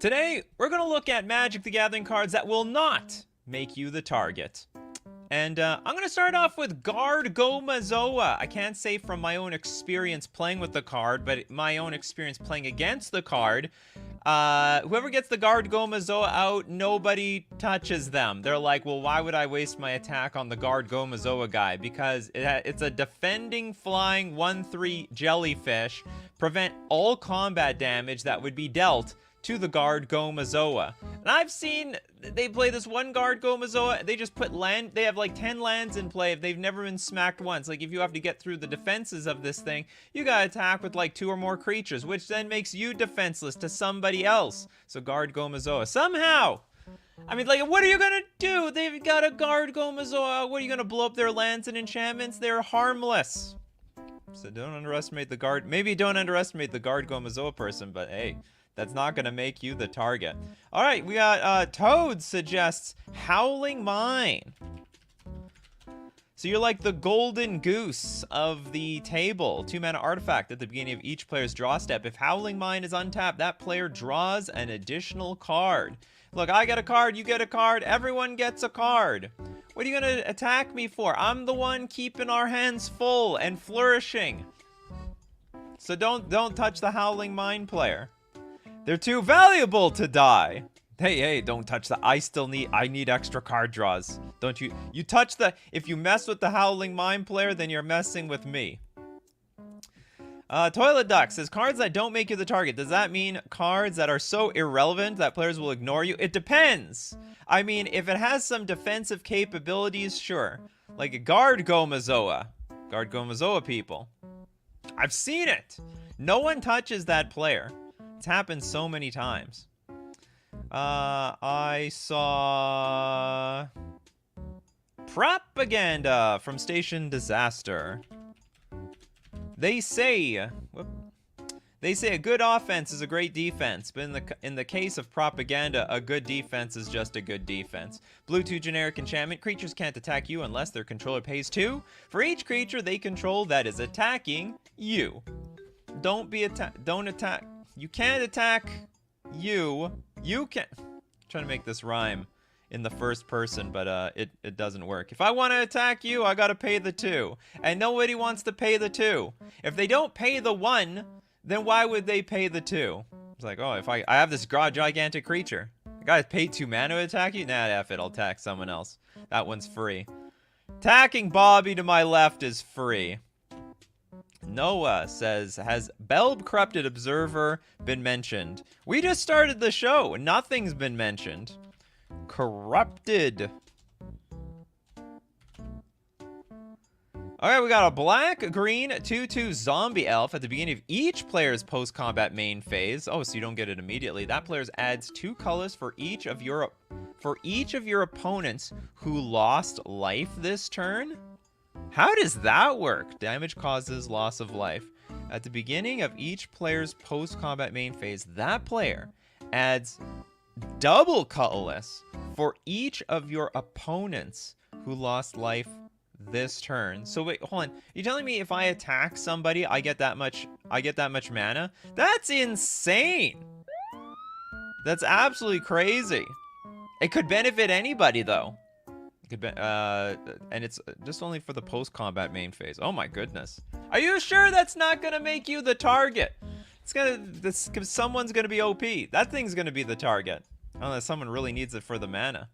Today, we're going to look at Magic the Gathering cards that will not make you the target. And I'm going to start off with Guard Gomazoa. I can't say from my own experience playing with the card, but my own experience playing against the card. Whoever gets the Guard Gomazoa out, nobody touches them. They're like, well, why would I waste my attack on the Guard Gomazoa guy? Because it's a defending flying 1/3 jellyfish. Prevent all combat damage that would be dealt to the Guard Gomazoa. And I've seen they play this one Guard Gomazoa, they just put land, they have like 10 lands in play if they've never been smacked once. Like if you have to get through the defenses of this thing, you gotta attack with like 2 or more creatures, which then makes you defenseless to somebody else. So Guard Gomazoa, somehow, I mean, like, what are you gonna do? They've got a Guard Gomazoa, what are you gonna blow up their lands and enchantments? They're harmless. So don't underestimate the Guard, maybe don't underestimate the Guard Gomazoa person, but hey, that's not going to make you the target. All right, we got Toad suggests Howling Mine. So you're like the golden goose of the table. 2-mana artifact at the beginning of each player's draw step. If Howling Mine is untapped, that player draws an additional card. Look, I get a card, you get a card, everyone gets a card. What are you going to attack me for? I'm the one keeping our hands full and flourishing. So don't touch the Howling Mine player. They're too valuable to die. Hey, don't touch that. I need extra card draws. Don't you touch the, if you mess with the Howling Mine player, then you're messing with me. Toilet Duck says, cards that don't make you the target. Does that mean cards that are so irrelevant that players will ignore you? It depends. I mean, if it has some defensive capabilities, sure. Like a Guard Gomazoa. Guard Gomazoa people. I've seen it. No one touches that player. It's happened so many times. I saw Propaganda from Station Disaster. They say a good offense is a great defense, but in the case of Propaganda, a good defense is just a good defense. Blue 2 generic enchantment. Creatures can't attack you unless their controller pays 2 for each creature they control that is attacking you. Don't attack. You can't attack you. You can. I'm trying to make this rhyme in the first person, but it doesn't work. If I want to attack you, I gotta pay the 2. And nobody wants to pay the 2. If they don't pay the 1, then why would they pay the 2? It's like, oh, if I have this gigantic creature. I gotta pay 2 mana to attack you? Nah, F it, I'll attack someone else. That one's free. Attacking Bobby to my left is free. Noah says, has Belb Corrupted Observer been mentioned? We just started the show. Nothing's been mentioned. Corrupted. Alright, we got a black-green 2/2 zombie elf at the beginning of each player's post-combat main phase. Oh, so you don't get it immediately. That player adds 2 colors for each of your opponents who lost life this turn. How does that work? Damage causes loss of life. At the beginning of each player's post-combat main phase, that player adds double colorless for each of your opponents who lost life this turn. So wait, hold on. You're telling me if I attack somebody, I get that much mana? That's insane. That's absolutely crazy. It could benefit anybody though. It could be, and it's just only for the post-combat main phase. Oh my goodness. Are you sure that's not gonna make you the target? Someone's gonna be OP. That thing's gonna be the target. Unless someone really needs it for the mana.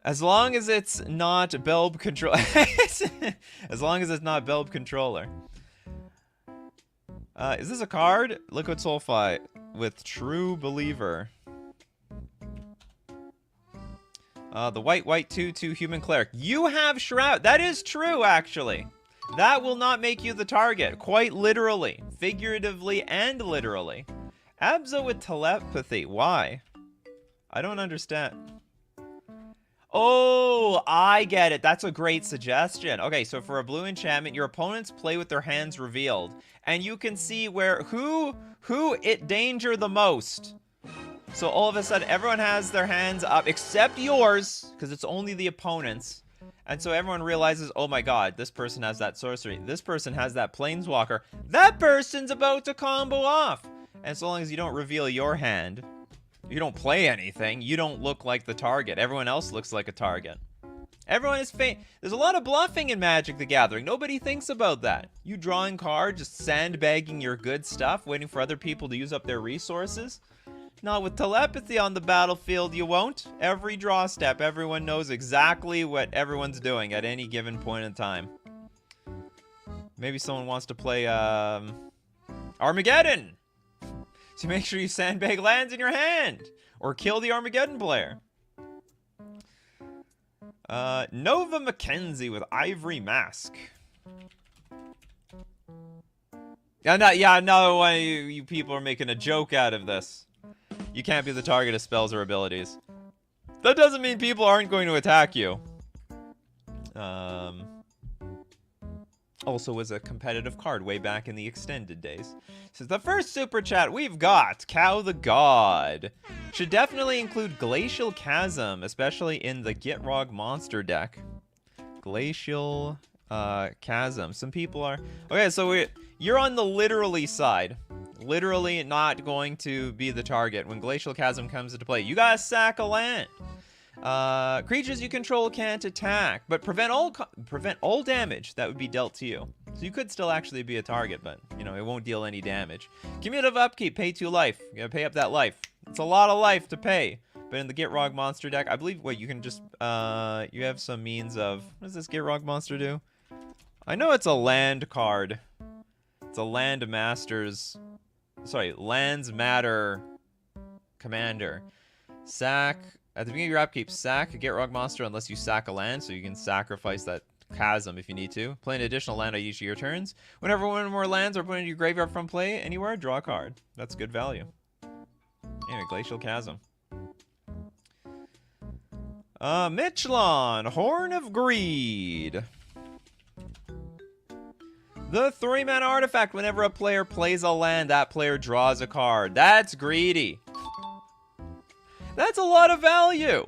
As long as it's not Belb Controller. As long as it's not Belb Controller. Is this a card? Liquid Sulfite with True Believer. The white 2/2 human cleric. You have Shroud. That is true, actually. That will not make you the target. Quite literally. Figuratively and literally. Abzo with telepathy. Why? I don't understand. Oh, I get it. That's a great suggestion. Okay, so for a blue enchantment, your opponents play with their hands revealed. And you can see who it danger the most. So all of a sudden, everyone has their hands up, except yours, because it's only the opponents. And so everyone realizes, oh my god, this person has that sorcery. This person has that planeswalker. That person's about to combo off. And so long as you don't reveal your hand, you don't play anything, you don't look like the target. Everyone else looks like a target. Everyone is There's a lot of bluffing in Magic the Gathering. Nobody thinks about that. You drawing cards, just sandbagging your good stuff, waiting for other people to use up their resources. Not with telepathy on the battlefield, you won't. Every draw step, everyone knows exactly what everyone's doing at any given point in time. Maybe someone wants to play, Armageddon! So make sure you sandbag lands in your hand! Or kill the Armageddon player. Nova Mackenzie with Ivory Mask. Another one of you people are making a joke out of this. You can't be the target of spells or abilities. That doesn't mean people aren't going to attack you. Also was a competitive card way back in the extended days. So the first super chat we've got, Cow the God. Should definitely include Glacial Chasm, especially in the Gitrog monster deck. Glacial Chasm. Some people are... Okay, so you're on the literally side. Literally not going to be the target when Glacial Chasm comes into play. You gotta sack a land. Creatures you control can't attack, but prevent all damage that would be dealt to you. So you could still actually be a target, but, you know, it won't deal any damage. Cumulative upkeep, pay 2 life. You gotta pay up that life. It's a lot of life to pay. But in the Gitrog monster deck, I believe, wait, you can just, you have some means of... What does this Gitrog monster do? I know it's a land card. It's a land masters... Sorry, Lands Matter Commander. Sack... At the beginning of your upkeep, sack a Gitrog monster unless you sack a land, so you can sacrifice that Chasm if you need to. Play an additional land on each of your turns. Whenever one or more lands are put into your graveyard from play anywhere, draw a card. That's good value. Anyway, Glacial Chasm. Michelon, Horn of Greed. The 3-mana artifact. Whenever a player plays a land, that player draws a card. That's greedy. That's a lot of value.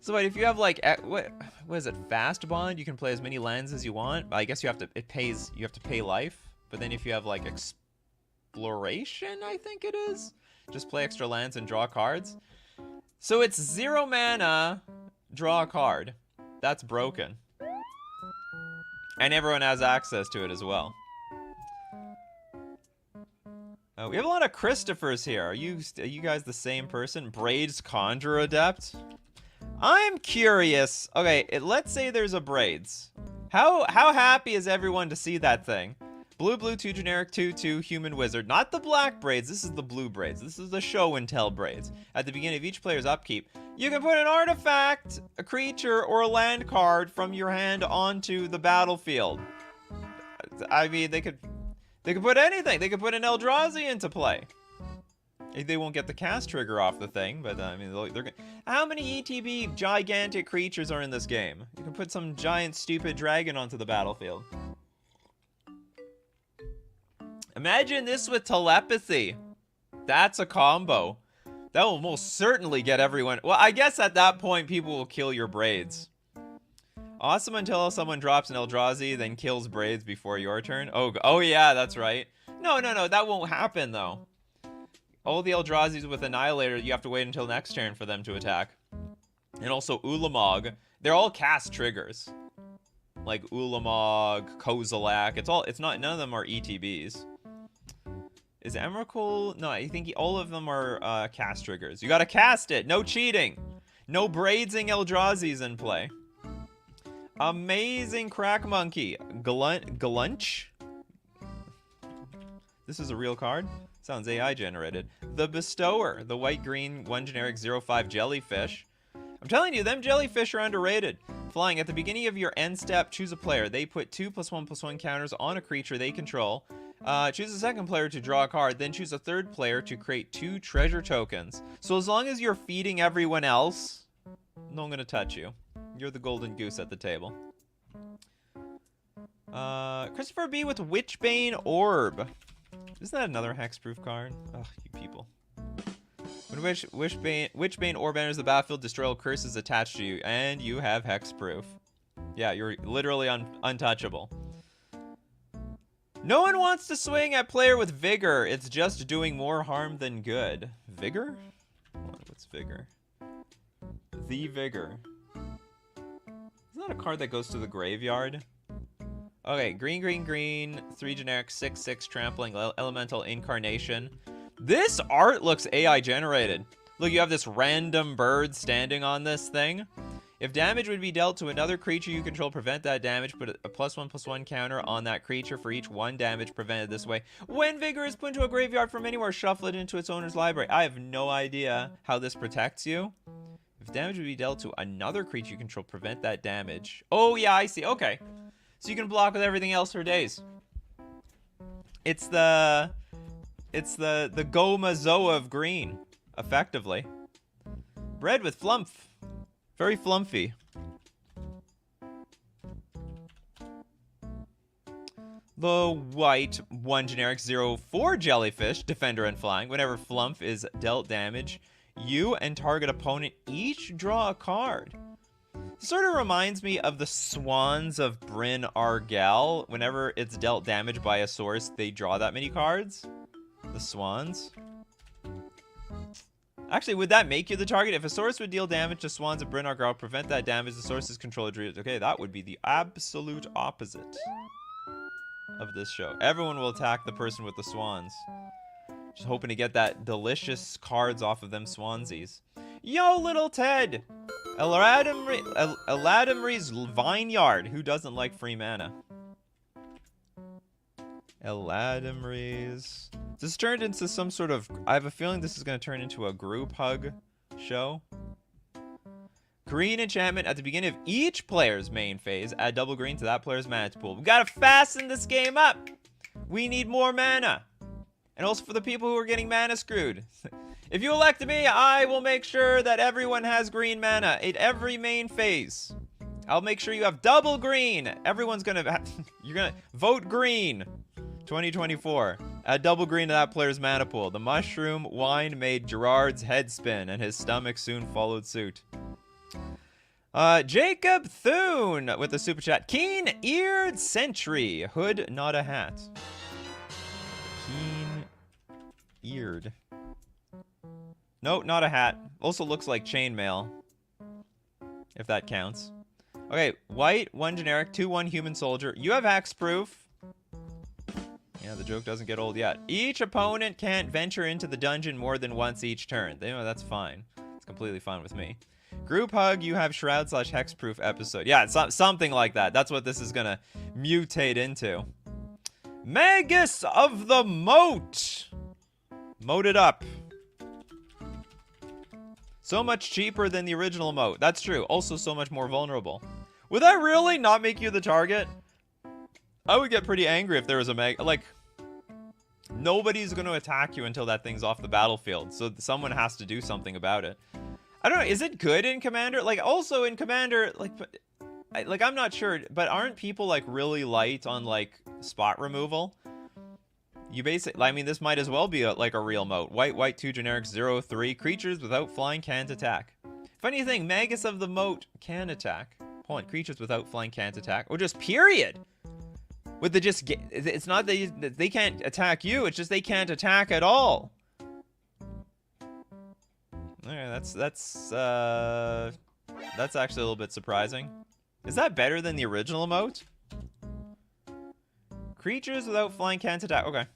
So wait, if you have like what is it? Fast bond, you can play as many lands as you want. I guess you have to pay life. But then if you have like exploration, I think it is, just play extra lands and draw cards. So it's 0 mana, draw a card. That's broken. And everyone has access to it as well. We have a lot of Christophers here. Are you guys the same person? Braids Conjure Adept? I'm curious. Okay, let's say there's a Braids. How happy is everyone to see that thing? Blue, 2 generic, 2/2 human wizard. Not the black Braids. This is the blue Braids. This is the show and tell Braids. At the beginning of each player's upkeep, you can put an artifact, a creature, or a land card from your hand onto the battlefield. I mean, they could put anything. They could put an Eldrazi into play. They won't get the cast trigger off the thing, but I mean, how many ETB gigantic creatures are in this game? You can put some giant stupid dragon onto the battlefield. Imagine this with telepathy. That's a combo. That will most certainly get everyone... Well, I guess at that point, people will kill your Braids. Awesome until someone drops an Eldrazi, then kills Braids before your turn. Oh yeah, that's right. No, that won't happen, though. All the Eldrazi's with Annihilator, you have to wait until next turn for them to attack. And also Ulamog. They're all cast triggers. Like Ulamog, Kozilek. None of them are ETBs. Is Emrakul? No, I think all of them are cast triggers. You gotta cast it. No cheating. No braidsing Eldrazi's in play. Amazing Crack Monkey. Glunch? This is a real card? Sounds AI generated. The Bestower. The white-green 1 generic 0/5 jellyfish. I'm telling you, them jellyfish are underrated. Flying. At the beginning of your end step, choose a player. They put 2+1/+1 counters on a creature they control. Choose a second player to draw a card, then choose a third player to create 2 treasure tokens. So as long as you're feeding everyone else, no one gonna touch you. You're the golden goose at the table. Christopher B with Witchbane Orb. Isn't that another hexproof card? Ugh, you people. When Witchbane Orb enters the battlefield, destroy all curses attached to you, and you have hexproof. Yeah, you're literally untouchable. No one wants to swing at player with vigor. It's just doing more harm than good. Vigor? What's vigor? The vigor. Isn't that a card that goes to the graveyard? Okay, green, green, green. 3 generic, 6/6 trampling, elemental incarnation. This art looks AI generated. Look, you have this random bird standing on this thing. If damage would be dealt to another creature you control, prevent that damage. Put a +1/+1 counter on that creature for each 1 damage prevented this way. When vigor is put into a graveyard from anywhere, shuffle it into its owner's library. I have no idea how this protects you. If damage would be dealt to another creature you control, prevent that damage. Oh, yeah, I see. Okay. So you can block with everything else for days. It's the Goma Zoa of green, effectively. Bred with flumph. Very flumpy. The white 1 generic 0/4 jellyfish, defender and flying. Whenever flumph is dealt damage, you and target opponent each draw a card. Sort of reminds me of the Swans of Bryn Argel. Whenever it's dealt damage by a source, they draw that many cards. The Swans. Actually, would that make you the target? If a source would deal damage to Swans of Bryn Argel, prevent that damage, the source's controller drew. Okay, that would be the absolute opposite of this show. Everyone will attack the person with the Swans. Just hoping to get that delicious cards off of them Swansies. Yo, little Ted! Eladamri's Vineyard. Who doesn't like free mana? Eladamri's. This turned into some sort of... I have a feeling this is going to turn into a group hug show. Green enchantment at the beginning of each player's main phase. Add double green to that player's mana pool. We got to fasten this game up. We need more mana. And also for the people who are getting mana screwed. If you elect me, I will make sure that everyone has green mana at every main phase. I'll make sure you have double green. Everyone's gonna... You're gonna vote green. 2024. Add double green to that player's mana pool. The mushroom wine made Gerard's head spin, and his stomach soon followed suit. Jacob Thune with the super chat. Keen-eared sentry. Hood, not a hat. Keen-eared. No, not a hat. Also looks like chainmail. If that counts. Okay, white, 1 generic, 2/1 human soldier. You have hexproof. Yeah, the joke doesn't get old yet. Each opponent can't venture into the dungeon more than once each turn. You know, that's fine. It's completely fine with me. Group hug, you have shroud/hexproof episode. Yeah, it's something like that. That's what this is gonna mutate into. Magus of the Moat. Moat it up. So much cheaper than the original moat. That's true. Also so much more vulnerable. Would that really not make you the target? I would get pretty angry if there was a like, nobody's going to attack you until that thing's off the battlefield. So someone has to do something about it. I don't know. Is it good in Commander? Like, also in Commander, like, I'm not sure, but aren't people, like, really light on, like, spot removal? You basically, I mean, this might as well be like a real moat. White, 2 generic, 0/3. Creatures without flying can't attack. Funny thing, Magus of the Moat can attack. Hold on, creatures without flying can't attack. Or just period. With the just, it's not that they can't attack you, it's just they can't attack at all. Okay, that's actually a little bit surprising. Is that better than the original moat? Creatures without flying can't attack. Okay.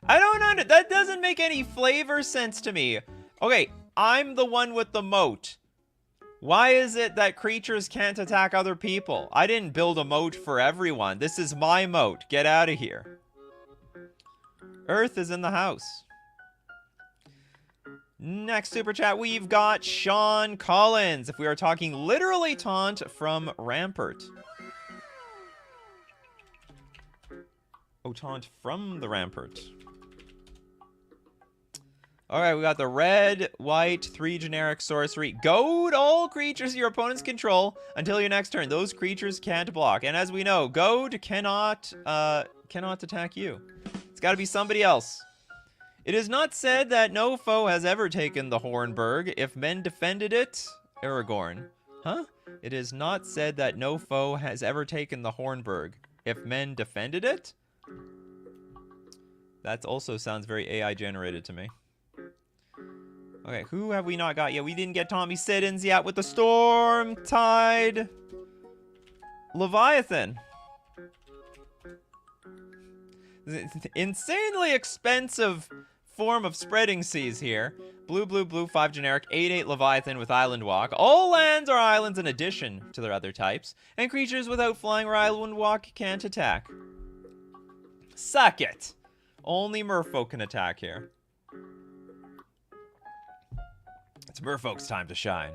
I don't know. That doesn't make any flavor sense to me. Okay, I'm the one with the moat. Why is it that creatures can't attack other people? I didn't build a moat for everyone. This is my moat. Get out of here. Earth is in the house. Next super chat, we've got Sean Collins. If we are talking literally taunt from Rampart. Oh, taunt from the Rampart. Alright, we got the red, white, 3 generic sorcery. Goad all creatures your opponents control until your next turn. Those creatures can't block. And as we know, Goad cannot attack you. It's got to be somebody else. It is not said that no foe has ever taken the Hornburg. If men defended it, Aragorn. Huh? It is not said that no foe has ever taken the Hornburg. If men defended it? That also sounds very AI generated to me. Okay, who have we not got yet? We didn't get Tommy Siddons yet with the Storm Tide Leviathan. Insanely expensive form of spreading seas here. Blue, blue, blue, 5 generic, 8/8 Leviathan with Island Walk. All lands are islands in addition to their other types, and creatures without flying or Island Walk can't attack. Suck it! Only merfolk can attack here. It's merfolk's time to shine.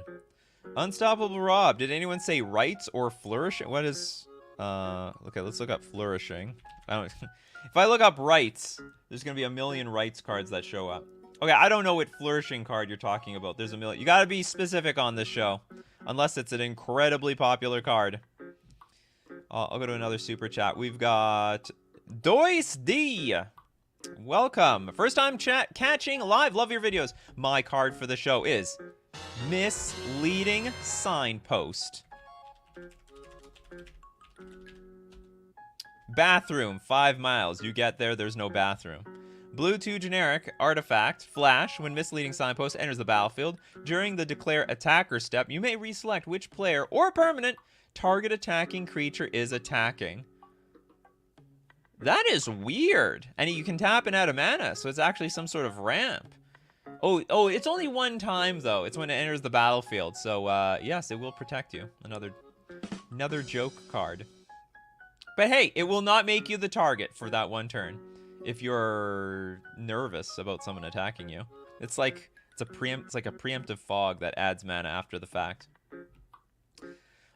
Unstoppable Rob. Did anyone say rights or flourishing? What is... okay, let's look up flourishing. I don't... If I look up rights, there's going to be a million rights cards that show up. Okay, I don't know what flourishing card you're talking about. There's a million. You got to be specific on this show. Unless it's an incredibly popular card. I'll go to another super chat. We've got... Dois D. Welcome. First time catching live. Love your videos. My card for the show is Misleading Signpost. Bathroom, 5 miles. You get there, there's no bathroom. Blue 2 generic, artifact, flash. When Misleading Signpost enters the battlefield, during the declare attacker step, you may reselect which player or permanent target attacking creature is attacking. That is weird. And you can tap and add a mana, so it's actually some sort of ramp. Oh, it's only one time, though. It's when it enters the battlefield. So, yes, it will protect you. Another joke card. But hey, it will not make you the target for that one turn if you're nervous about someone attacking you. It's like a preemptive fog that adds mana after the fact.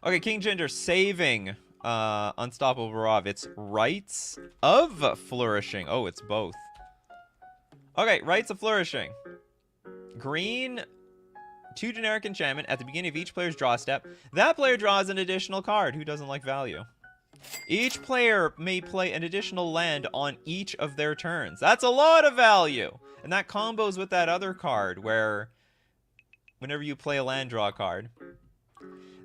Okay, King Ginger saving Unstoppable Rob. It's Rights of Flourishing. Oh, it's both. Okay, Rights of Flourishing. Green, 2 generic enchantment. At the beginning of each player's draw step, that player draws an additional card. Who doesn't like value? Each player may play an additional land on each of their turns. That's a lot of value. And that combos with that other card where whenever you play a land draw card.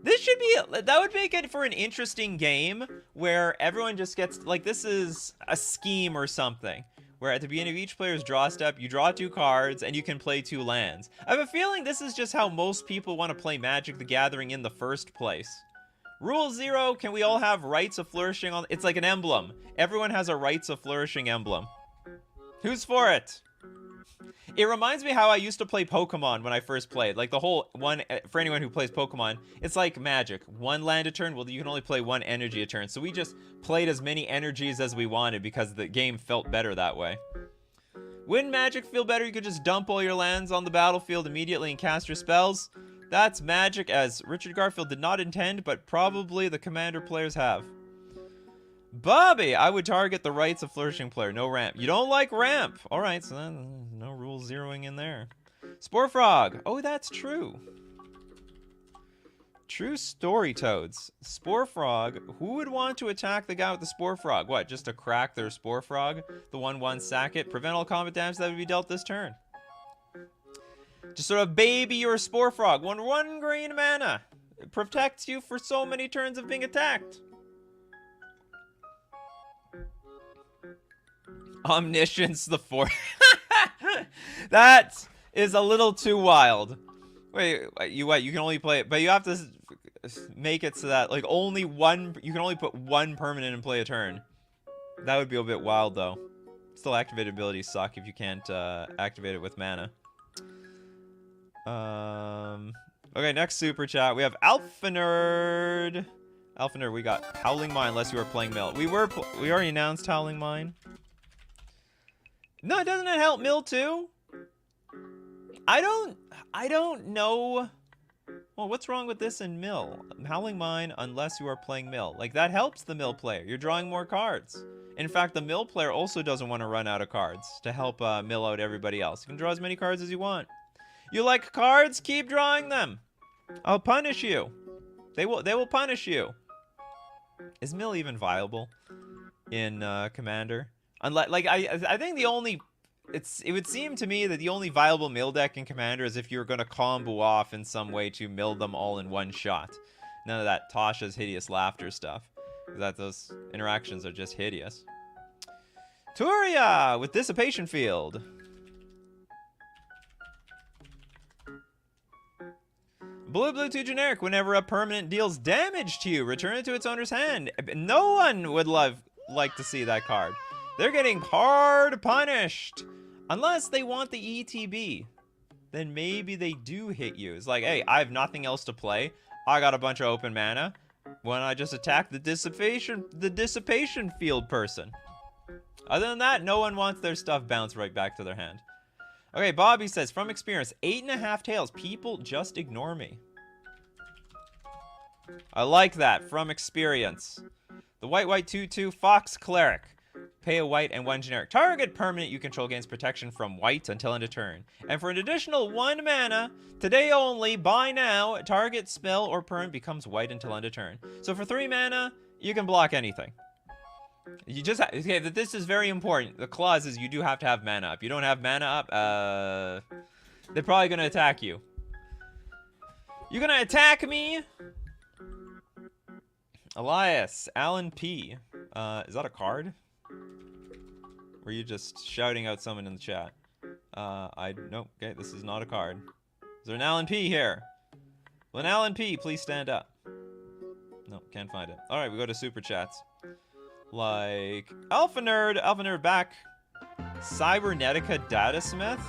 This should be, that would make it for an interesting game where everyone just gets, like, this is a scheme or something. Where at the beginning of each player's draw step, you draw 2 cards and you can play 2 lands. I have a feeling this is just how most people want to play Magic the Gathering in the first place. Rule 0, can we all have Rights of Flourishing on? It's like an emblem. Everyone has a Rights of Flourishing emblem. Who's for it? It reminds me how I used to play Pokemon when I first played. Like the whole one, for anyone who plays Pokemon, it's like Magic. 1 land a turn, well, you can only play 1 energy a turn. So we just played as many energies as we wanted because the game felt better that way. Wouldn't Magic feel better? You could just dump all your lands on the battlefield immediately and cast your spells. That's Magic as Richard Garfield did not intend, but probably the Commander players have. Bobby, I would target the Rights of Flourishing player. No ramp. You don't like ramp. All right, so then no rule zeroing in there. Spore Frog. Oh, that's true. True story, Toads. Spore Frog. Who would want to attack the guy with the Spore Frog? What, just to crack their Spore Frog? The 1/1 sack it. Prevent all combat damage that would be dealt this turn. Just sort of baby your Spore Frog. 1/1 green mana. It protects you for so many turns of being attacked. Omniscience the 4th. That is a little too wild. Wait, you can only play it, but you have to make it so that like only one, you can only put 1 permanent and play a turn. That would be a bit wild though. Still, activated abilities suck if you can't activate it with mana. Okay, next super chat. We have Alpha Nerd. Alpha Nerd, we got Howling Mine unless you were playing Mill. We already announced Howling Mine. No, doesn't it help Mill too? I don't know. Well, what's wrong with this in Mill? Howling Mine unless you are playing Mill. Like, that helps the Mill player. You're drawing more cards. In fact, the Mill player also doesn't want to run out of cards to help mill out everybody else. You can draw as many cards as you want. You like cards? Keep drawing them. I'll punish you. They will punish you. Is Mill even viable in Commander? Unless, like, I think the only, it would seem to me that the only viable mill deck in Commander is if you're going to combo off in some way to mill them all in one shot. None of that Tasha's hideous laughter stuff. That those interactions are just hideous. Turia with Dissipation Field. Blue 2 generic. Whenever a permanent deals damage to you, return it to its owner's hand. No one would like to see that card. They're getting hard punished. Unless they want the ETB. Then maybe they do hit you. It's like, hey, I have nothing else to play. I got a bunch of open mana. Why don't I just attack the dissipation field person? Other than that, no one wants their stuff bounced right back to their hand. Okay, Bobby says, from experience, 8.5 tails. People just ignore me. I like that, from experience. The white 2/2 Fox Cleric. Pay a white and 1 generic. Target permanent you control gains protection from white until end of turn. And for an additional 1 mana, today only, buy now, target spell or permanent becomes white until end of turn. So for 3 mana, you can block anything. You just have, okay, this is very important. The clause is you do have to have mana up. You don't have mana up, they're probably gonna attack you. You gonna attack me? Elias, Alan P. Is that a card? Were you just shouting out someone in the chat? Nope, okay, this is not a card. Is there an Alan P here? Will an Alan P please stand up? No, can't find it. Alright, we go to super chats. Like, Alpha Nerd back. Cybernetica Datasmith?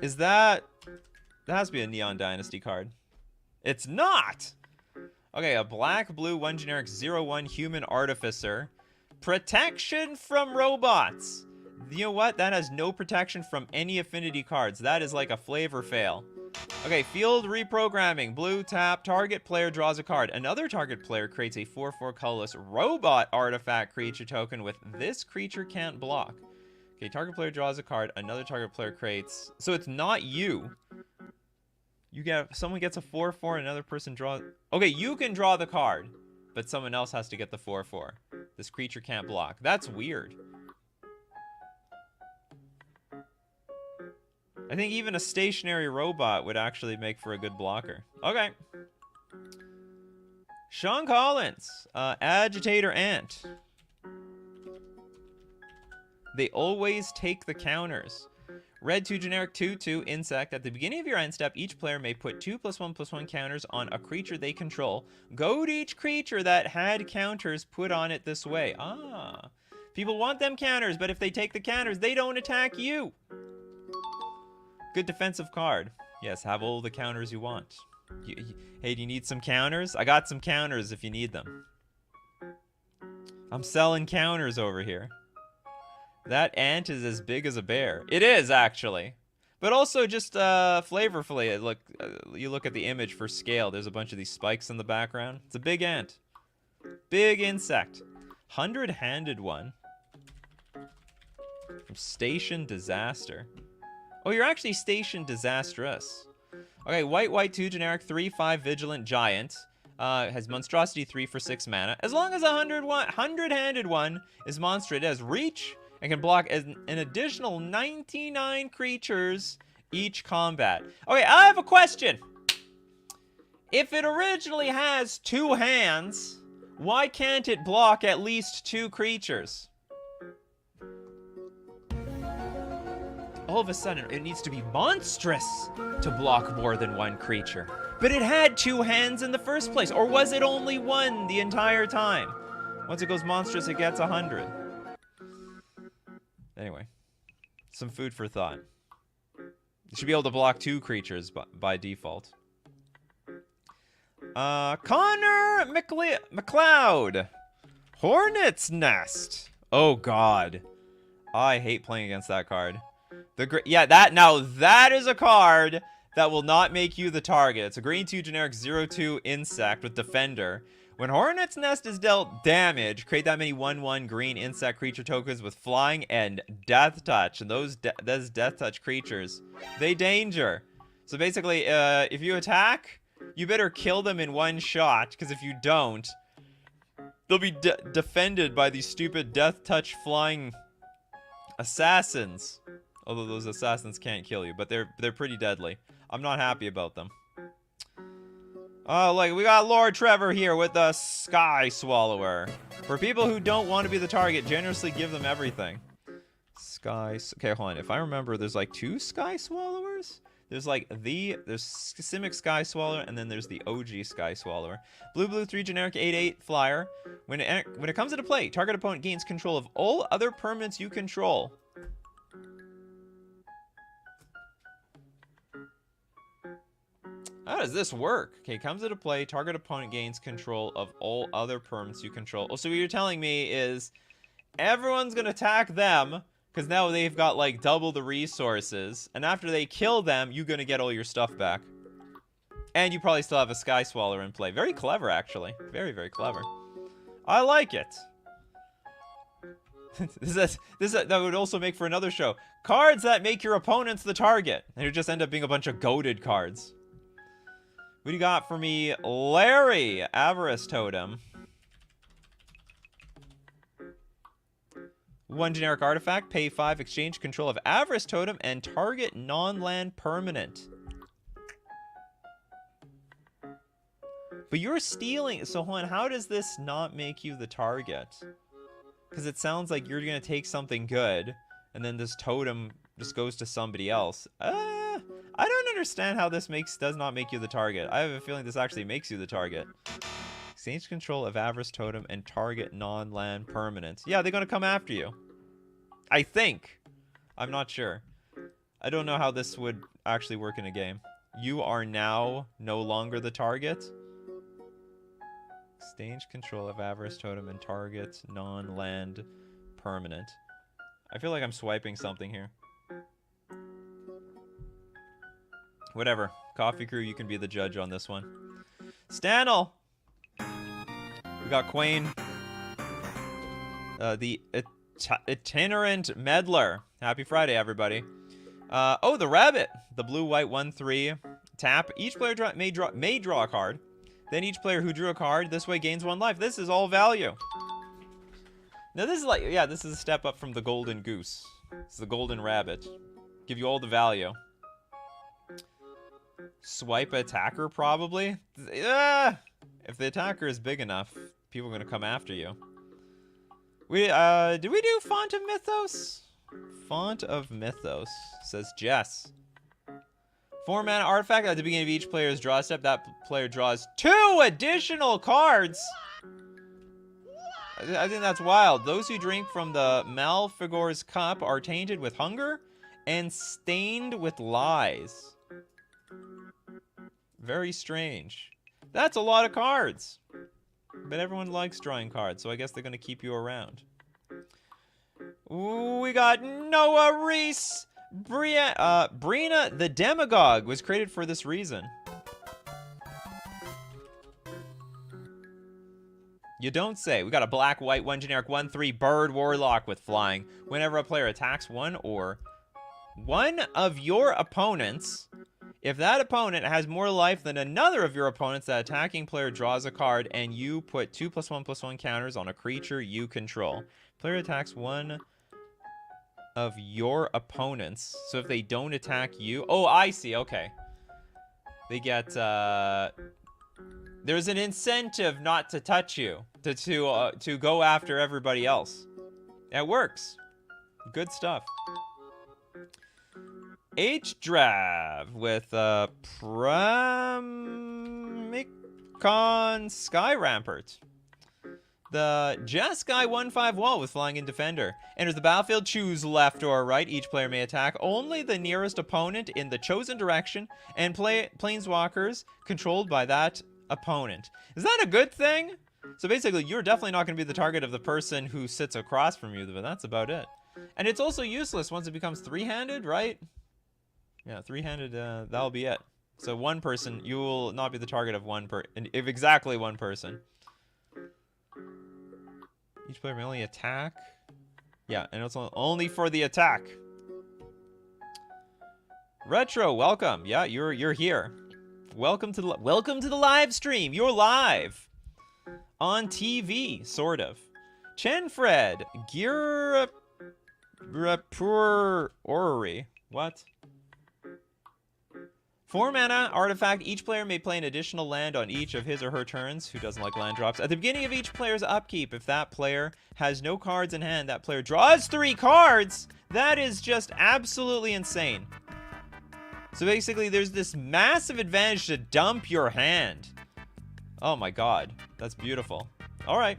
Is that has to be a Neon Dynasty card. It's not! Okay, a black-blue 1 generic 0/1 human artificer. Protection from robots. You know what? That has no protection from any affinity cards. That is like a flavor fail. Okay, field reprogramming. Blue tap. Target player draws a card. Another target player creates a 4/4 colorless robot artifact creature token with this creature can't block. Okay, target player draws a card. Another target player creates... So it's not you. Someone gets a 4/4, another person draws... Okay, you can draw the card, but someone else has to get the 4/4. This creature can't block. That's weird. I think even a stationary robot would actually make for a good blocker. Okay. Sean Collins. Agitator Ant. They always take the counters. Red 2 generic 2/2 insect. At the beginning of your end step, each player may put 2+1/+1 counters on a creature they control. Goad each creature that had counters put on it this way. Ah. People want them counters, but if they take the counters, they don't attack you. Good defensive card. Yes, have all the counters you want. Hey, do you need some counters? I got some counters if you need them. I'm selling counters over here. That ant is as big as a bear. It is, actually. But also just flavorfully, look, you look at the image for scale. There's a bunch of these spikes in the background. It's a big ant. Big insect. 100-handed one. From Station Disaster. Oh, you're actually Station Disastrous. Okay, white 2 generic 3/5 vigilant giant. Has monstrosity 3 for 6 mana. As long as a 100-handed one is monster, it has reach and can block an additional 99 creatures each combat. Okay, I have a question. If it originally has 2 hands, why can't it block at least 2 creatures? All of a sudden, it needs to be monstrous to block more than 1 creature. But it had 2 hands in the first place. Or was it only 1 the entire time? Once it goes monstrous, it gets 100. Anyway, some food for thought. You should be able to block 2 creatures by default. Connor McLeod. Hornet's Nest. Oh, God. I hate playing against that card. That is a card that will not make you the target. It's a green 2 generic 0/2 insect with defender. When Hornet's Nest is dealt damage, create that many 1/1 green insect creature tokens with flying and death touch. And those death touch creatures, they danger. So basically, if you attack, you better kill them in 1 shot, because if you don't, they'll be defended by these stupid death touch flying assassins. Although those assassins can't kill you, but they're pretty deadly. I'm not happy about them. Oh, look, we got Lord Trevor here with the Sky Swallower. For people who don't want to be the target, generously give them everything. Okay, hold on. If I remember, there's like 2 Sky Swallowers? There's like there's Simic Sky Swallower, and then there's the OG Sky Swallower. Blue 3 generic 8/8 flyer. When it comes into play, target opponent gains control of all other permanents you control. How does this work? Okay, comes into play, target opponent gains control of all other permanents you control. Oh, so what you're telling me is everyone's gonna attack them, because now they've got like double the resources, and after they kill them, you're gonna get all your stuff back. And you probably still have a Sky Swallower in play. Very clever, actually. Very, very clever. I like it. That would also make for another show. Cards that make your opponents the target. They just end up being a bunch of goated cards. What do you got for me, Larry? Avarice Totem. 1 generic artifact, pay 5, exchange control of Avarice Totem and target non-land permanent. But you're stealing, so hold on, how does this not make you the target? Because it sounds like you're going to take something good, and then this totem just goes to somebody else. I don't understand how this does not make you the target. I have a feeling this actually makes you the target. Exchange control of Avarice Totem and target non-land permanent. Yeah, they're going to come after you. I think. I'm not sure. I don't know how this would actually work in a game. You are now no longer the target. Exchange control of Avarice Totem and target non-land permanent. I feel like I'm swiping something here. Whatever. Coffee Crew, you can be the judge on this one. Stanel! We got Quain. The itinerant meddler. Happy Friday, everybody. Oh, the rabbit. The blue-white 1/3 tap. Each player may draw a card. Then each player who drew a card this way gains 1 life. This is all value. Now this is like, yeah, this is a step up from the golden goose. It's the golden rabbit. Give you all the value. Swipe attacker, probably. If the attacker is big enough, people are going to come after you. Did we do Font of Mythos? Font of Mythos, says Jess. 4 mana artifact at the beginning of each player's draw step. That player draws 2 additional cards. I think that's wild. Those who drink from the Malfegor's cup are tainted with hunger and stained with lies. Very strange. That's a lot of cards. But everyone likes drawing cards, so I guess they're going to keep you around. Ooh, we got Noah Reese. Brina the Demagogue was created for this reason. You don't say. We got a black-white 1 generic 1/3 bird warlock with flying. Whenever a player attacks one of your opponents, if that opponent has more life than another of your opponents, that attacking player draws a card, and you put 2+1/+1 counters on a creature you control. Player attacks one of your opponents. So if they don't attack you... Oh, I see. Okay. They get... There's an incentive not to touch you. To go after everybody else. It works. Good stuff. H-Drav with Pramicon Sky Rampart. The Jeskai 1/5 wall with flying in defender. Enters the battlefield, choose left or right. Each player may attack only the nearest opponent in the chosen direction and play planeswalkers controlled by that opponent. Is that a good thing? So basically, you're definitely not going to be the target of the person who sits across from you, but that's about it. And it's also useless once it becomes 3-handed, right? Yeah, 3-handed, that'll be it. So one person, you will not be the target of exactly one person. Each player may only attack. Yeah, and it's only for the attack. Retro, welcome. Yeah, you're here. Welcome to the live stream. You're live on TV, sort of. Chenfred, Girapur Orrery. What? 4-mana artifact. Each player may play an additional land on each of his or her turns. Who doesn't like land drops? At the beginning of each player's upkeep, if that player has no cards in hand, that player draws 3 cards. That is just absolutely insane. So basically, there's this massive advantage to dump your hand. Oh my god. That's beautiful. All right.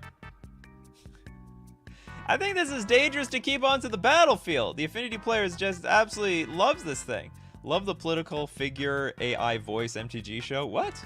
I think this is dangerous to keep onto the battlefield. The Affinity players just absolutely loves this thing. Love the political figure AI voice MTG show. What?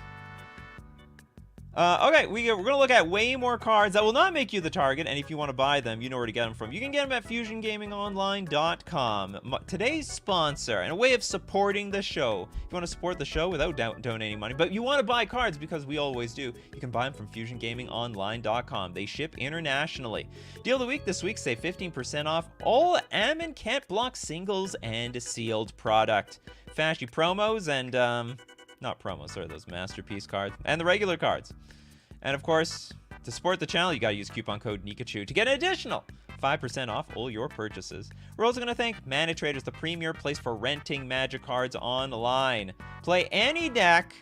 Okay, we're going to look at way more cards that will not make you the target, and if you want to buy them, you know where to get them from. You can get them at FusionGamingOnline.com. Today's sponsor, and a way of supporting the show. If you want to support the show without donating money, but you want to buy cards because we always do, you can buy them from FusionGamingOnline.com. They ship internationally. Deal of the week this week, save 15% off all Ammon Can't Block singles and sealed product. Fashy promos and, not promos, sorry, those masterpiece cards. And the regular cards. And of course, to support the channel, you gotta use coupon code Nikachu to get an additional 5% off all your purchases. We're also gonna thank Mana Traders, the premier place for renting Magic cards online. Play any deck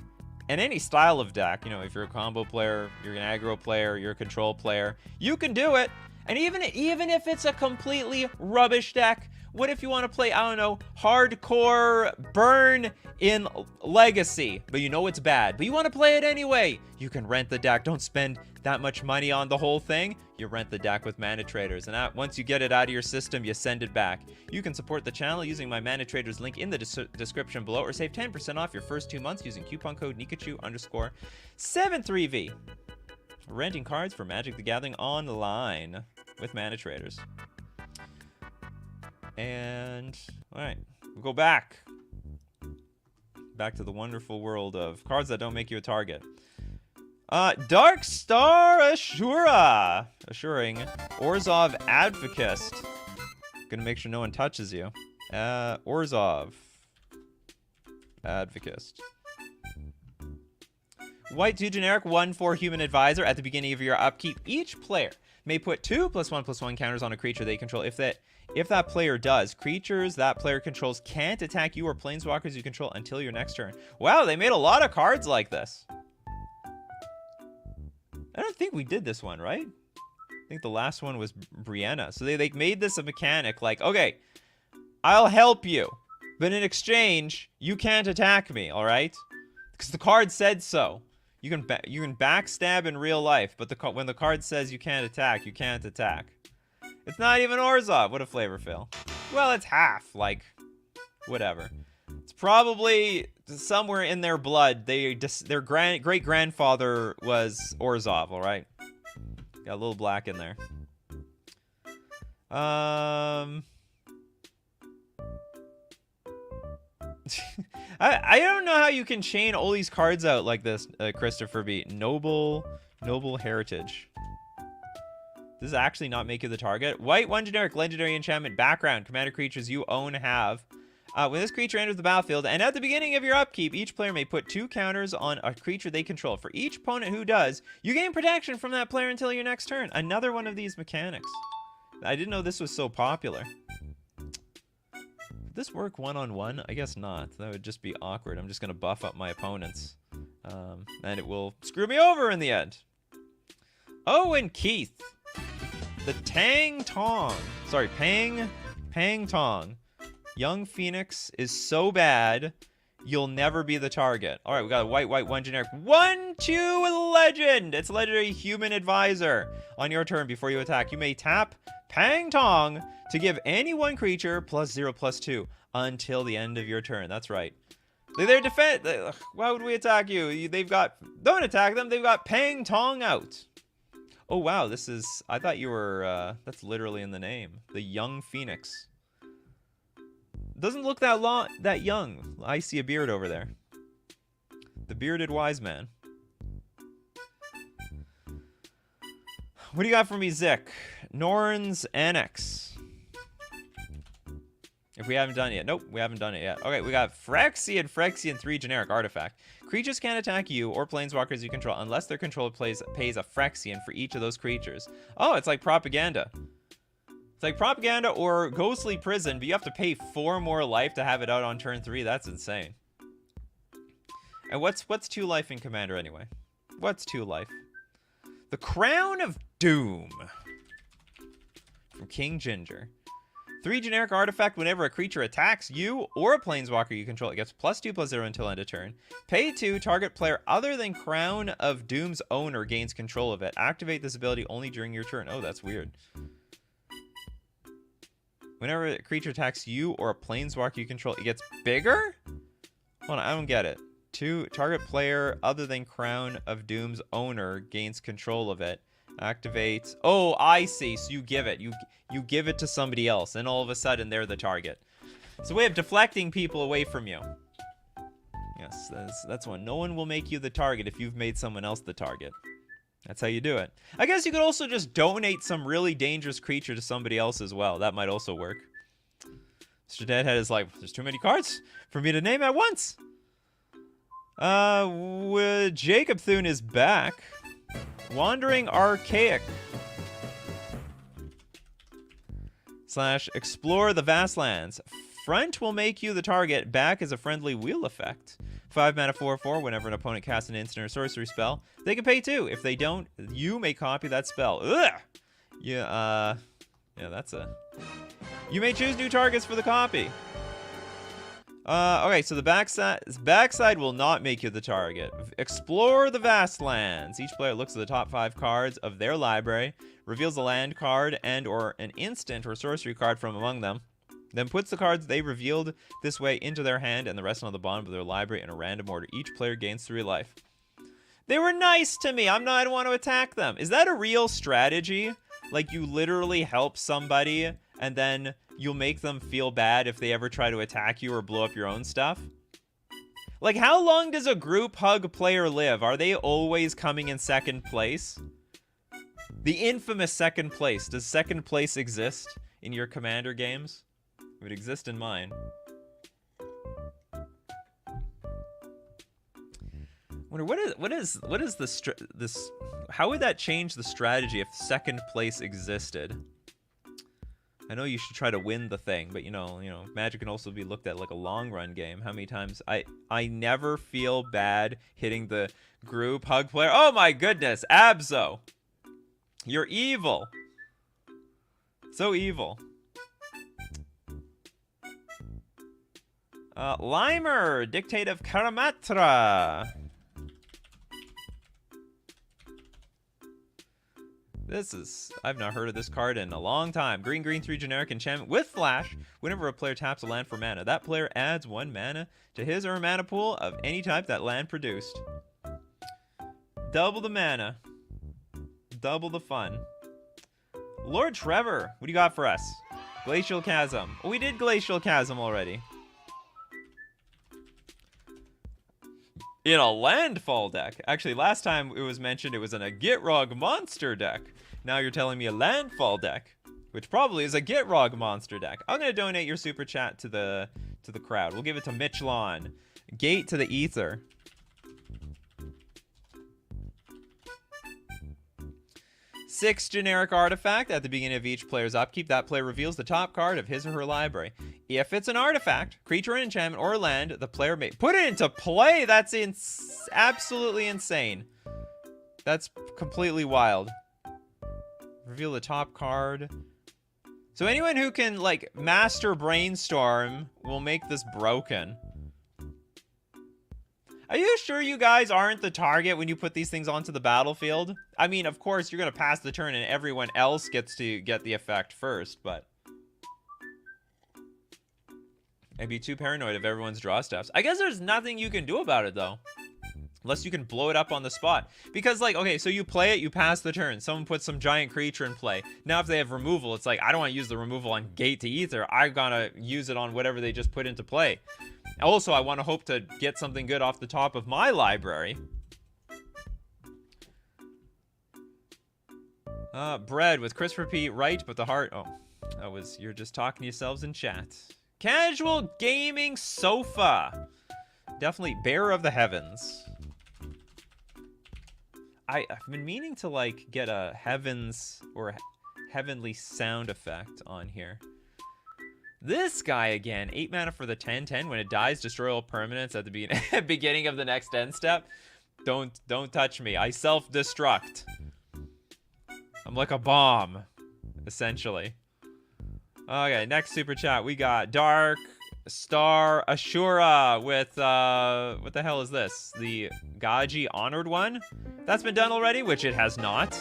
and any style of deck. You know, if you're a combo player, you're an aggro player, you're a control player, you can do it. And even if it's a completely rubbish deck, what if you want to play, I don't know, hardcore burn in Legacy, but you know it's bad, but you want to play it anyway? You can rent the deck. Don't spend that much money on the whole thing. You rent the deck with Mana Traders, and once you get it out of your system, you send it back. You can support the channel using my Mana Traders link in the description below, or save 10% off your first 2 months using coupon code Nikachu_73V. Renting cards for Magic the Gathering online with Mana Traders. And, alright, we'll go back to the wonderful world of cards that don't make you a target. Dark Star assuring Orzhov Advocist. Gonna make sure no one touches you. Orzhov Advocist. White 2 generic 1/4 human advisor. At the beginning of your upkeep, each player may put 2 +1/+1 counters on a creature they control. If that player does, creatures that player controls can't attack you or planeswalkers you control until your next turn. Wow, they made a lot of cards like this. I don't think we did this one, right? I think the last one was Brianna. So they made this a mechanic like, okay, I'll help you, but in exchange, you can't attack me, all right? Because the card said so. You can backstab in real life, but when the card says you can't attack, you can't attack. It's not even Orzhov. What a flavor, Phil. Well, it's half. Like, whatever. It's probably somewhere in their blood. Their great-grandfather was Orzhov, all right? Got a little black in there. I don't know how you can chain all these cards out like this, Christopher B. Noble Heritage. Does actually not make you the target. White 1 generic legendary enchantment background. Commander creatures you own have. When this creature enters the battlefield, and at the beginning of your upkeep, each player may put 2 counters on a creature they control. For each opponent who does, you gain protection from that player until your next turn. Another one of these mechanics. I didn't know this was so popular. Would this work one-on-one? I guess not. That would just be awkward. I'm just going to buff up my opponents. And it will screw me over in the end. Owen Keith. The Pang Tong. Young Phoenix is so bad, you'll never be the target. All right, we got a white 1 generic 1/2 legend. It's a legendary human advisor. On your turn, before you attack, you may tap Pang Tong to give any one creature +0/+2 until the end of your turn. That's right. They're defend. Why would we attack you? Don't attack them. They've got Pang Tong out. Oh, wow, this is... I thought you were... that's literally in the name. The Young Phoenix. Doesn't look that young. I see a beard over there. The bearded wise man. What do you got for me, Zik? Norn's Annex. If we haven't done it yet. Nope, we haven't done it yet. Okay, we got Phyrexian 3 generic artifact. Creatures can't attack you or planeswalkers you control unless their controller pays a Phyrexian for each of those creatures. Oh, it's like Propaganda. It's like Propaganda or Ghostly Prison, but you have to pay 4 more life to have it out on turn 3. That's insane. And what's 2 life in Commander anyway? What's 2 life? The Crown of Doom. From King Ginger. 3 generic artifact whenever a creature attacks you or a planeswalker you control. It gets +2/+0 until end of turn. Pay 2, target player other than Crown of Doom's owner gains control of it. Activate this ability only during your turn. Oh, that's weird. Whenever a creature attacks you or a planeswalker you control, it gets bigger? Hold on, I don't get it. 2, target player other than Crown of Doom's owner gains control of it. Activate. Oh, I see. So you give it. You give it to somebody else, and all of a sudden they're the target. It's a way of deflecting people away from you. Yes, that's one. No one will make you the target if you've made someone else the target. That's how you do it. I guess you could also just donate some really dangerous creature to somebody else as well. That might also work. Mr. Deadhead is like, there's too many cards for me to name at once. Jacob Thune is back. Wandering Archaic. / explore the vast lands. Front will make you the target. Back is a friendly wheel effect. 5 mana 4/4. Whenever an opponent casts an instant or sorcery spell, they can pay 2. If they don't, you may copy that spell. Ugh! Yeah, that's a... You may choose new targets for the copy. Okay, so the backside will not make you the target. Explore the vast lands. Each player looks at the top 5 cards of their library, reveals a land card and or an instant or sorcery card from among them, then puts the cards they revealed this way into their hand and the rest on the bottom of their library in a random order. Each player gains 3 life. They were nice to me. I don't want to attack them. Is that a real strategy? Like, you literally help somebody and then you'll make them feel bad if they ever try to attack you or blow up your own stuff? Like, how long does a group hug player live? Are they always coming in second place? The infamous second place. Does second place exist in your Commander games? It would exist in mine. I wonder what is this? How would that change the strategy if second place existed? I know you should try to win the thing, but you know, Magic can also be looked at like a long run game. How many times I never feel bad hitting the group hug player. Oh my goodness, Abzo. You're evil. So evil. Limer, Dictate of Karamatra. I've not heard of this card in a long time. Green, 3 generic enchantment with flash. Whenever a player taps a land for mana, that player adds 1 mana to his or her mana pool of any type that land produced. Double the mana. Double the fun. Lord Trevor, what do you got for us? Glacial Chasm. Oh, we did Glacial Chasm already. In a landfall deck. Actually, last time it was mentioned it was in a Gitrog monster deck. Now you're telling me a landfall deck, which probably is a Gitrog monster deck. I'm gonna donate your super chat to the crowd. We'll give it to Mitchlon. Gate to the Ether. Six generic artifact at the beginning of each player's upkeep. That player reveals the top card of his or her library. If it's an artifact, creature, an enchantment, or land, the player may put it into play. That's absolutely insane. That's completely wild. Reveal the top card. So anyone who can, like, master brainstorm will make this broken. Are you sure you guys aren't the target when you put these things onto the battlefield? I mean, of course, you're going to pass the turn and everyone else gets to get the effect first, but... I'd be too paranoid of everyone's draw steps. I guess there's nothing you can do about it, though. Unless you can blow it up on the spot. Because, like, okay, so you play it, you pass the turn. Someone puts some giant creature in play. Now, if they have removal, it's like, I don't want to use the removal on Gate to Ether. I gotta use it on whatever they just put into play. Also, I want to hope to get something good off the top of my library. Bread with Christopher P. Right, but the heart... Oh, you're just talking to yourselves in chat. Casual gaming sofa. Definitely bearer of the heavens. I've been meaning to, like, get a heavens or heavenly sound effect on here. This guy again, 8 mana for the 10/10. When it dies, destroy all permanents at the beginning of the next end step. Don't touch me. I self-destruct. I'm like a bomb, essentially. Okay, next super chat we got Dark Star Ashura with what the hell is this? The Gaji Honored one? That's been done already, which it has not.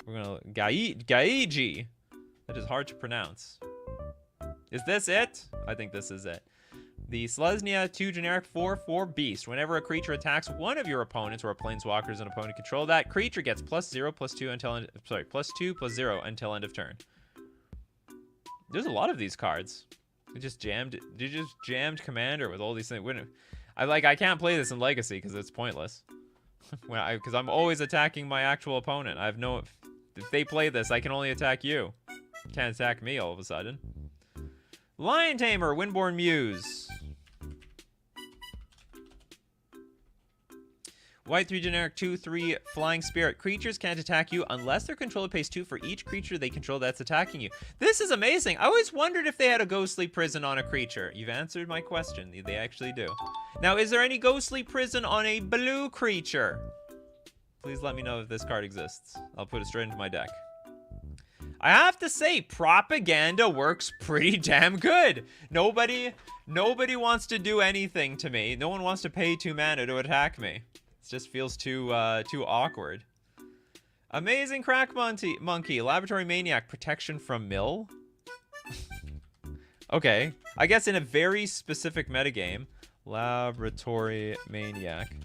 We're gonna Gaiji. That is hard to pronounce. Is this it? I think this is it. The Selesnya 2 generic 4/4 beast. Whenever a creature attacks one of your opponents or a planeswalker's an opponent control, that creature gets +0/+2 until +2/+0 until end of turn. There's a lot of these cards. They just jammed Commander with all these things. I can't play this in Legacy because it's pointless. Because I'm always attacking my actual opponent. I have no. If they play this, I can only attack you. Can't attack me all of a sudden. Lion Tamer, Windborn Muse. White 3 generic 2/3 flying spirit. Creatures can't attack you unless their controller pays 2 for each creature they control that's attacking you. This is amazing. I always wondered if they had a ghostly prison on a creature. You've answered my question. They actually do. Now, is there any ghostly prison on a blue creature? Please let me know if this card exists. I'll put it straight into my deck. I have to say, propaganda works pretty damn good. Nobody wants to do anything to me. No one wants to pay 2 mana to attack me. It just feels too awkward. Amazing Crack Monkey, Laboratory Maniac, protection from mill. Okay, I guess in a very specific metagame, Laboratory Maniac.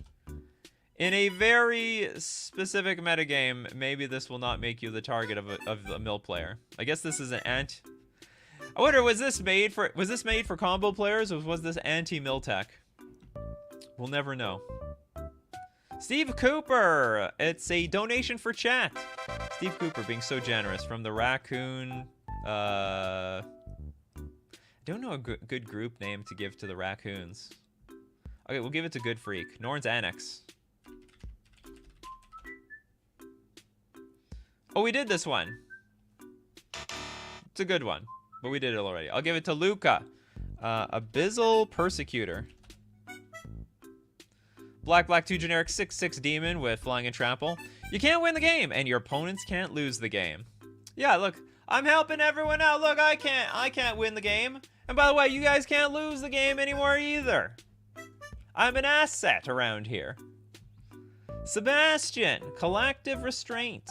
In a very specific metagame, maybe this will not make you the target of a mill player. I guess this is an I wonder, was this made for combo players, or was this anti-mill tech? We'll never know. Steve Cooper, it's a donation for chat. Steve Cooper being so generous from the Raccoon. I don't know a good group name to give to the Raccoons. Okay, we'll give it to Good Freak. Norn's Annex. Oh, we did this one. It's a good one, but we did it already. I'll give it to Luca. Abyssal Persecutor. Black 2 generic 6/6 demon with flying and trample. You can't win the game, and your opponents can't lose the game. Yeah, look, I'm helping everyone out. Look, I can't win the game. And by the way, you guys can't lose the game anymore either. I'm an asset around here. Sebastian, Collective Restraint.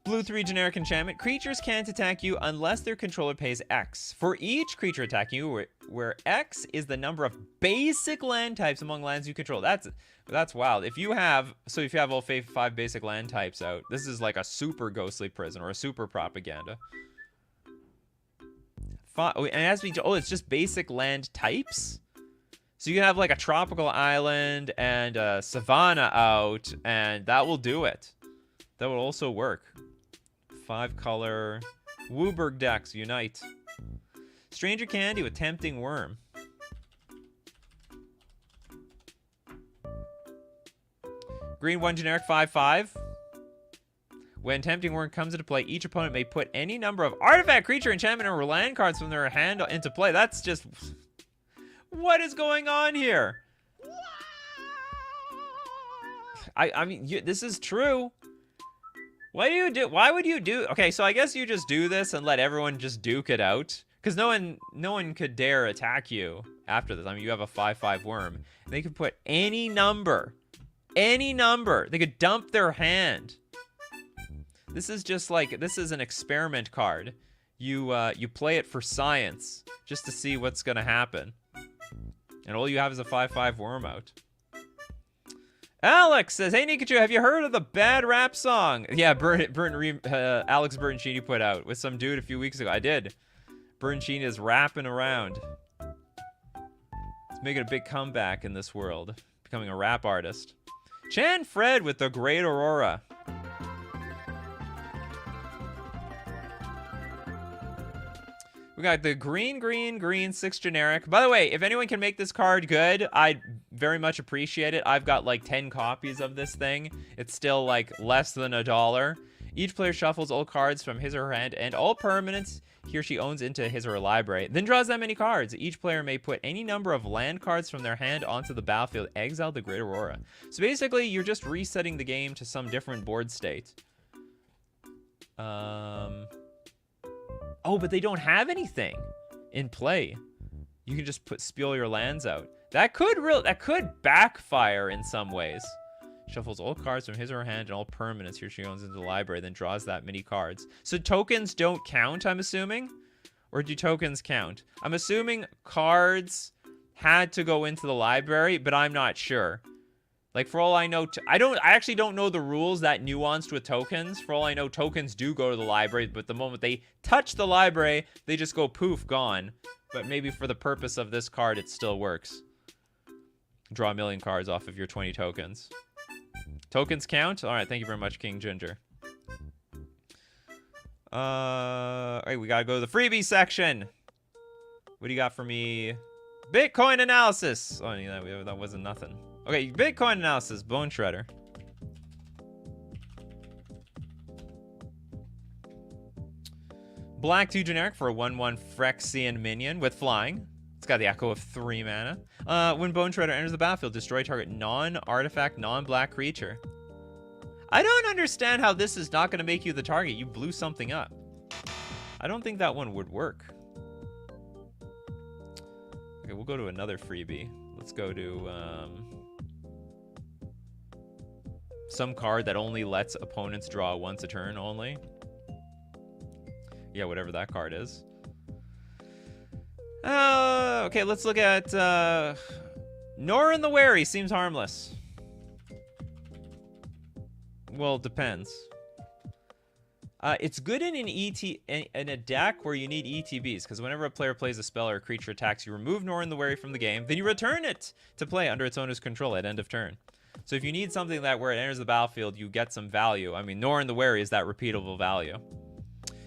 Blue 3 generic enchantment. Creatures can't attack you unless their controller pays X. For each creature attacking you, where X is the number of basic land types among lands you control. That's wild. If you have all 5 basic land types out, this is like a super ghostly prison or a super propaganda. And it's just basic land types? So you can have like a tropical island and a savanna out, and that will do it. That will also work. 5-color Wooburg decks unite. Stranger Candy with Tempting Worm. Green 1 generic 5/5. When Tempting Worm comes into play, each opponent may put any number of artifact, creature, enchantment, or land cards from their hand into play. That's just... What is going on here? I mean, this is true. Why would you do? Okay, so I guess you just do this and let everyone just duke it out, because no one could dare attack you after this. I mean, you have a 5/5 worm, and they could put any number. They could dump their hand. This is just like, this is an experiment card. You play it for science, just to see what's gonna happen, and all you have is a 5/5 worm out. Alex says, hey Nikachu, have you heard of the Bad Rap song? Yeah, Alex Bertoncini put out with some dude a few weeks ago. I did. Bertoncini is rapping around. He's making a big comeback in this world, becoming a rap artist. Chan Fred with the Great Aurora. We got the green 6 generic. By the way, if anyone can make this card good, I'd very much appreciate it. I've got like 10 copies of this thing. It's still like less than $1. Each player shuffles all cards from his or her hand and all permanents he or she owns into his or her library, then draws that many cards. Each player may put any number of land cards from their hand onto the battlefield, exile the Great Aurora. So basically, you're just resetting the game to some different board state. Oh, but they don't have anything in play. You can just spill your lands out. That could backfire in some ways. Shuffles all cards from his or her hand and all permanents here she owns into the library, then draws that many cards. So tokens don't count, I'm assuming? Or do tokens count? I'm assuming cards had to go into the library, but I'm not sure. Like, for all I know, I actually don't know the rules that nuanced with tokens. For all I know, tokens do go to the library, but the moment they touch the library, they just go poof, gone. But maybe for the purpose of this card, it still works. Draw a million cards off of your 20 tokens. Tokens count? All right, thank you very much, King Ginger. All right, we gotta go to the freebie section. What do you got for me? Bitcoin analysis. Oh, yeah, that wasn't nothing. Okay, Bitcoin analysis, Bone Shredder. Black 2 generic for a 1/1 Phyrexian minion with flying. It's got the echo of 3 mana. When Bone Shredder enters the battlefield, destroy target non-artifact, non-black creature. I don't understand how this is not going to make you the target. You blew something up. I don't think that one would work. Okay, we'll go to another freebie. Let's go to some card that only lets opponents draw once a turn only. Yeah, whatever that card is. Okay, let's look at Norin the Wary. Seems harmless. Well, it depends. It's good in an in a deck where you need ETBs, because whenever a player plays a spell or a creature attacks, you remove Norin the Wary from the game, then you return it to play under its owner's control at end of turn. So if you need something that where it enters the battlefield, you get some value. I mean, Norin the Wary is that repeatable value.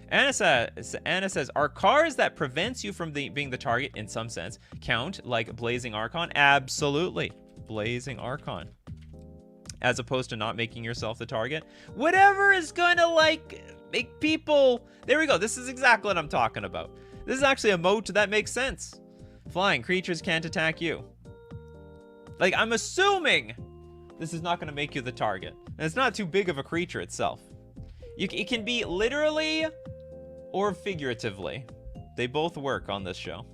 Anna says, are cards that prevents you from being the target in some sense count, like Blazing Archon? Absolutely. Blazing Archon. As opposed to not making yourself the target. Whatever is gonna, like, make people... There we go. This is exactly what I'm talking about. This is actually a moat that makes sense. Flying creatures can't attack you. Like, I'm assuming this is not gonna make you the target. And it's not too big of a creature itself. It can be literally... or figuratively. They both work on this show.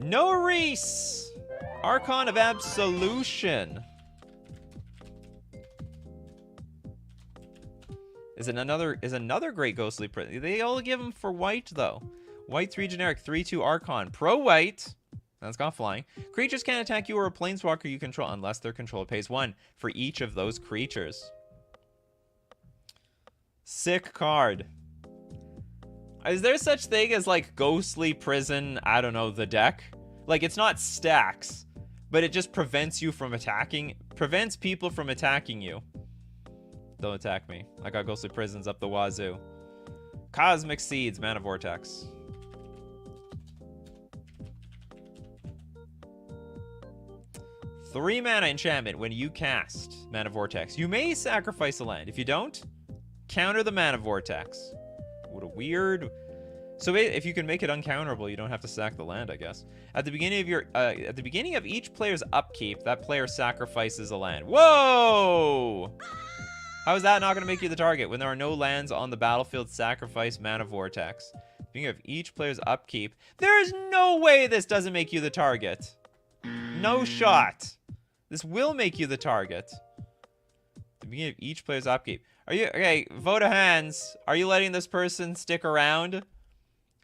Noris! Archon of Absolution. Is another great ghostly print. They all give them for white, though. White 3 generic, 3/2 Archon. Pro white. That's got flying. Creatures can't attack you or a planeswalker you control unless their controller pays 1 for each of those creatures. Sick card. Is there such thing as, like, Ghostly Prison, I don't know, the deck? Like, it's not stacks, but it just prevents you from attacking, prevents people from attacking you. Don't attack me. I got Ghostly Prisons up the wazoo. Cosmic Seeds, Mana Vortex. Three mana enchantment. When you cast Mana Vortex, you may sacrifice a land. If you don't, counter the Mana Vortex. What a weird... So if you can make it uncounterable, you don't have to sack the land, I guess. At the beginning of each player's upkeep, that player sacrifices a land. Whoa! How is that not going to make you the target? When there are no lands on the battlefield, sacrifice Mana Vortex. At the beginning of each player's upkeep, there is no way this doesn't make you the target. No shot. This will make you the target. At the beginning of each player's upkeep. Are you okay? Vote of hands. Are you letting this person stick around?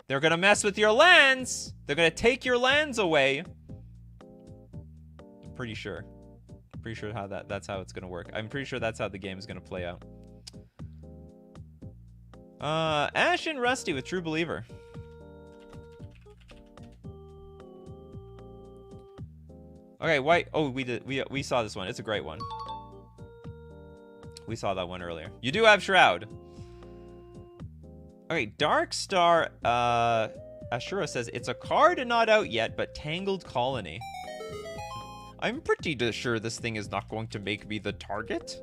They're gonna mess with your lands. They're gonna take your lands away. I'm pretty sure. Pretty sure how that's how it's gonna work. I'm pretty sure that's how the game is gonna play out. Ash and Rusty with True Believer. Okay, white. Oh, we saw this one. It's a great one. We saw that one earlier. You do have Shroud. Okay, Dark Star Ashura says, it's a card not out yet, but Tangled Colony. I'm pretty sure this thing is not going to make me the target.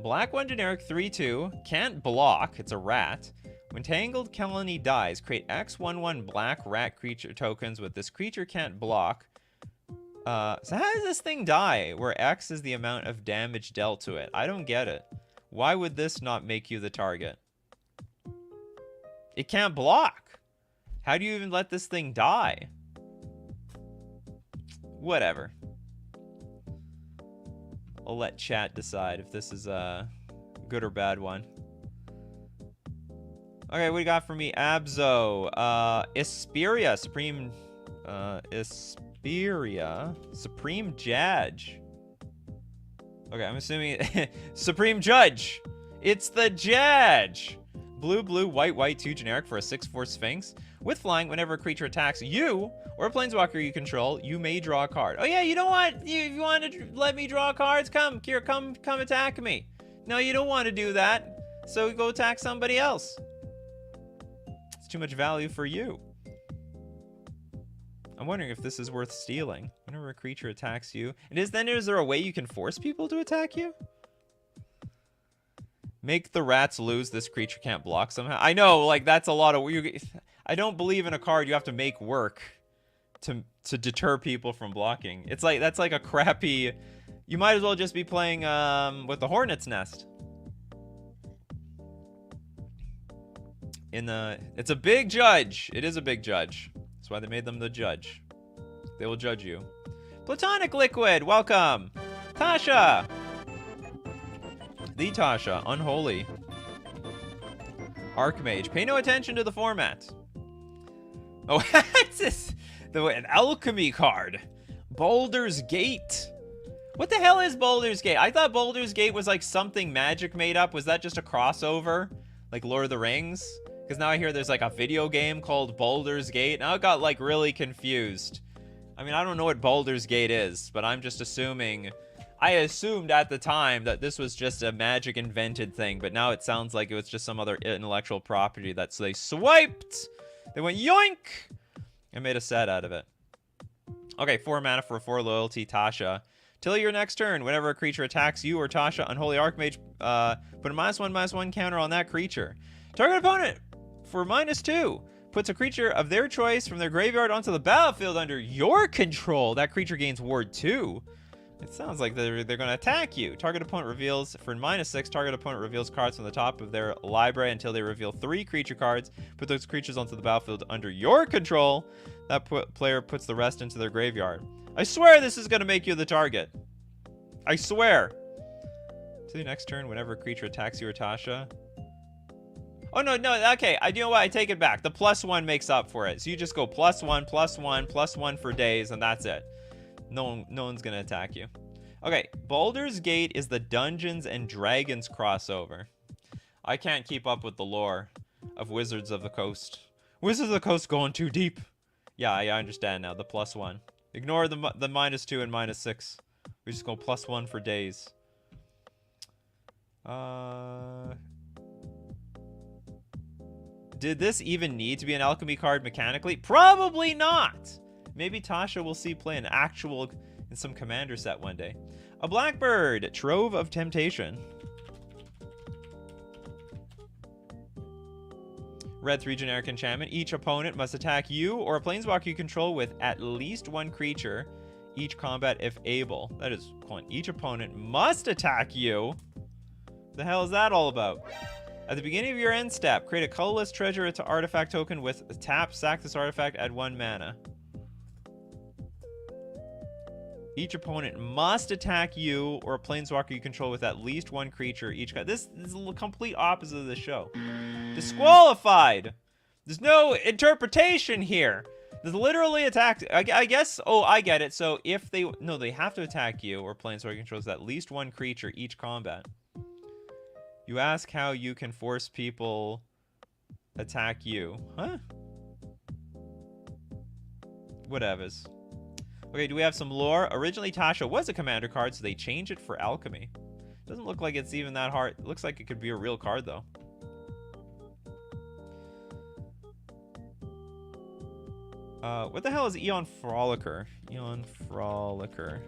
Black 1 generic 3/2. Can't block. It's a rat. When Tangled Colony dies, create X/1/1 black rat creature tokens with this creature can't block. So how does this thing die, where X is the amount of damage dealt to it? I don't get it. Why would this not make you the target? It can't block. How do you even let this thing die? Whatever. I'll let chat decide if this is a good or bad one. Okay, what do you got for me? Abzo. Isperia. Supreme... Isperia. Supreme Judge. Okay, I'm assuming... Supreme Judge. It's the Judge. Blue, blue, white, white, 2 generic for a 6/4 Sphinx. With flying, whenever a creature attacks you or a planeswalker you control, you may draw a card. Oh yeah, you don't want... You want to let me draw cards? Come, here, come attack me. No, you don't want to do that. So go attack somebody else. It's too much value for you. I'm wondering if this is worth stealing. Whenever a creature attacks you... Is there a way you can force people to attack you? Make the rats lose. This creature can't block somehow. I know, like, that's a lot of... I don't believe in a card you have to make work to deter people from blocking. It's like, that's like a crappy... You might as well just be playing with the Hornet's Nest. It's a big judge. It is a big judge. That's why they made them the judge. They will judge you. Platonic Liquid, welcome. Tasha. The Tasha, Unholy. Archmage, pay no attention to the format. Oh, what's this? An alchemy card. Baldur's Gate. What the hell is Baldur's Gate? I thought Baldur's Gate was like something Magic made up. Was that just a crossover? Like Lord of the Rings? Because now I hear there's like a video game called Baldur's Gate. Now I got like really confused. I mean, I don't know what Baldur's Gate is, but I'm just assuming... I assumed at the time that this was just a Magic invented thing, but now it sounds like it was just some other intellectual property that they swiped. They went yoink and made a set out of it. Okay, 4 mana for 4 loyalty, Tasha. Till your next turn, whenever a creature attacks you or Tasha, Unholy Archmage, put a -1/-1 counter on that creature. Target opponent for -2 puts a creature of their choice from their graveyard onto the battlefield under your control. That creature gains Ward 2. It sounds like they're going to attack you. Target opponent reveals, for -6, target opponent reveals cards from the top of their library until they reveal 3 creature cards. Put those creatures onto the battlefield under your control. That player puts the rest into their graveyard. I swear this is going to make you the target. I swear. Till your next turn, whenever a creature attacks you or Tasha. Oh, no, okay. You know what? I take it back. The +1 makes up for it. So you just go +1, +1, +1 for days, and that's it. No one's gonna attack you. Okay, Baldur's Gate is the Dungeons and Dragons crossover. I can't keep up with the lore of Wizards of the Coast. Wizards of the Coast going too deep. Yeah, I understand now. The +1. Ignore the -2 and -6. We just go +1 for days. Did this even need to be an alchemy card mechanically? Probably not. Maybe Tasha will see play an actual in some commander set one day. A Blackbird, Trove of Temptation. Red 3 generic enchantment. Each opponent must attack you or a planeswalker you control with at least 1 creature each combat if able. That is point. Each opponent must attack you. The hell is that all about? At the beginning of your end step, create a colorless treasure to artifact token with tap, sack this artifact, add 1 mana. Each opponent must attack you or a planeswalker you control with at least 1 creature each. This is the complete opposite of the show. Disqualified. There's no interpretation here. There's literally attack. I guess. Oh, I get it. So if they have to attack you or planeswalker controls at least 1 creature each combat. You ask how you can force people attack you, huh? Whatevers. Okay, do we have some lore? Originally, Tasha was a commander card, so they changed it for alchemy. Doesn't look like it's even that hard. It looks like it could be a real card, though. What the hell is Eon Frolicker? Eon Frolicker.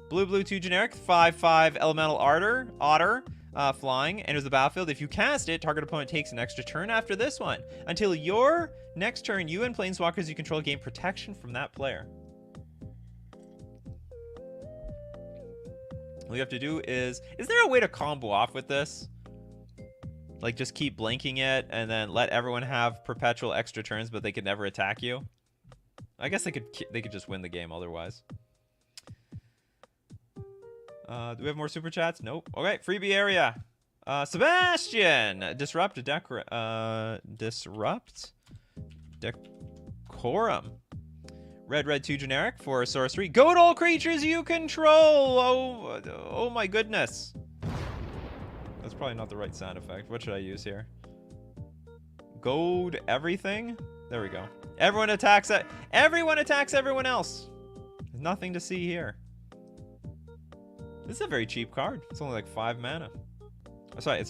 Blue 2 generic, 5/5 elemental otter, flying, enters the battlefield. If you cast it, target opponent takes an extra turn after this one. Until your next turn, you and planeswalkers you control gain protection from that player. All you have to do is there a way to combo off with this? Like, just keep blinking it and then let everyone have perpetual extra turns, but they could never attack you? I guess they could just win the game otherwise. Do we have more super chats? Nope. Okay, freebie area. Sebastian! Disrupt Decorum. Red 2 generic for sorcery. Goad all creatures you control! Oh my goodness. That's probably not the right sound effect. What should I use here? Goad everything? There we go. Everyone attacks everyone else. There's nothing to see here. This is a very cheap card. It's only like 5 mana. Oh, sorry,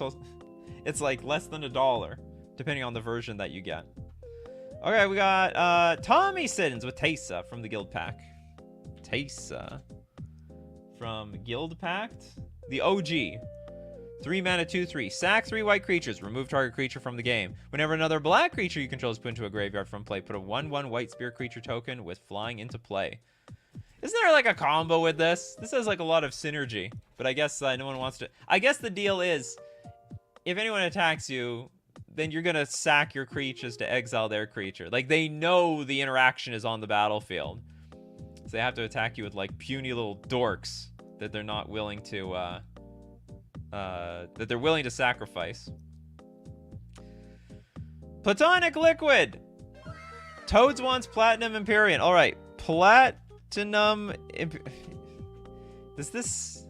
it's like less than $1, depending on the version that you get. Okay, we got Tommy Siddons with Teysa from the Guild Pack. Teysa from Guild Pact. The OG. 3 mana, 2/3. Sack 3 white creatures. Remove target creature from the game. Whenever another black creature you control is put into a graveyard from play, put a 1/1 white spirit creature token with flying into play. Isn't there like a combo with this? This has like a lot of synergy, but I guess no one wants to. I guess the deal is, if anyone attacks you, then you're gonna sack your creatures to exile their creature. Like, they know the interaction is on the battlefield, so they have to attack you with like puny little dorks that they're not willing to that they're willing to sacrifice. Platonic Liquid. Toads wants Platinum Empyrean. All right, Does this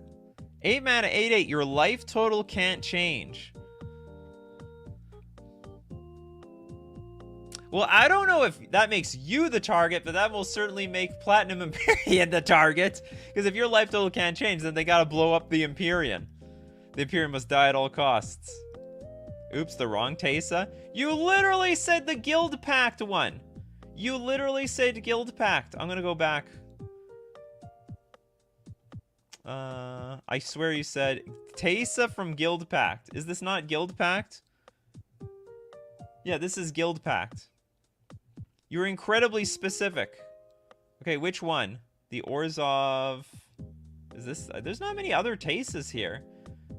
8 mana 8/8? Your life total can't change. Well, I don't know if that makes you the target, but that will certainly make Platinum Empyrean the target. Because if your life total can't change, then they gotta blow up the Empyrean. The Empyrean must die at all costs. Oops, the wrong Teysa. You literally said the Guild Pact one. You literally said Guild Pact. I'm gonna go back. I swear you said Teysa from Guild Pact. Is this not Guild Pact? Yeah, this is Guild Pact. You're incredibly specific. Okay, which one? The Orzhov. Is this? There's not many other Teysas here.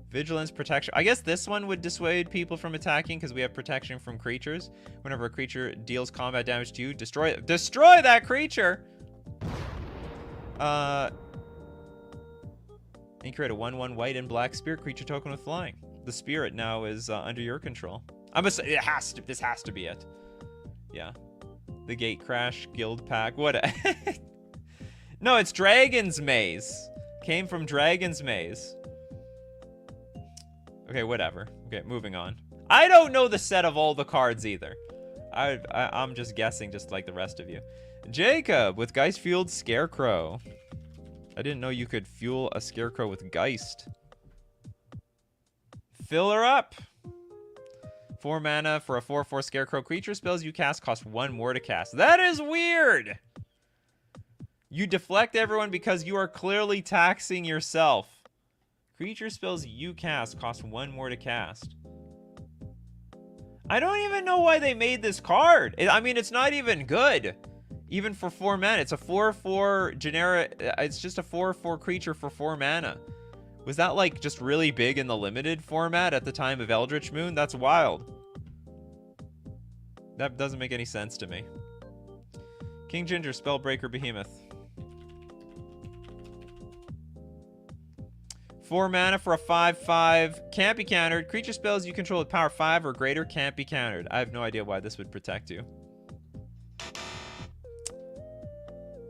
Vigilance, protection. I guess this one would dissuade people from attacking because we have protection from creatures. Whenever a creature deals combat damage to you, destroy that creature. And you create a 1/1 white and black spirit creature token with flying. The spirit now is under your control. This has to be it. Yeah. The Gate Crash, Guild Pack. What? No, it's Dragon's Maze. Came from Dragon's Maze. Okay, whatever. Okay, moving on. I don't know the set of all the cards either. I'm just guessing, just like the rest of you. Jacob with Geist Fueled Scarecrow. I didn't know you could fuel a Scarecrow with Geist. Fill her up. 4 mana for a 4/4 Scarecrow creature. Spells you cast cost 1 more to cast. That is weird. You deflect everyone because you are clearly taxing yourself. Creature spells you cast cost 1 more to cast. I don't even know why they made this card. I mean, it's not even good. Even for 4 mana. It's a 4/4 generic. It's just a 4/4 creature for 4 mana. Was that like just really big in the limited format at the time of Eldritch Moon? That's wild. That doesn't make any sense to me. King Ginger, Spellbreaker, Behemoth. 4 mana for a 5/5. Can't be countered. Creature spells you control with power 5 or greater can't be countered. I have no idea why this would protect you.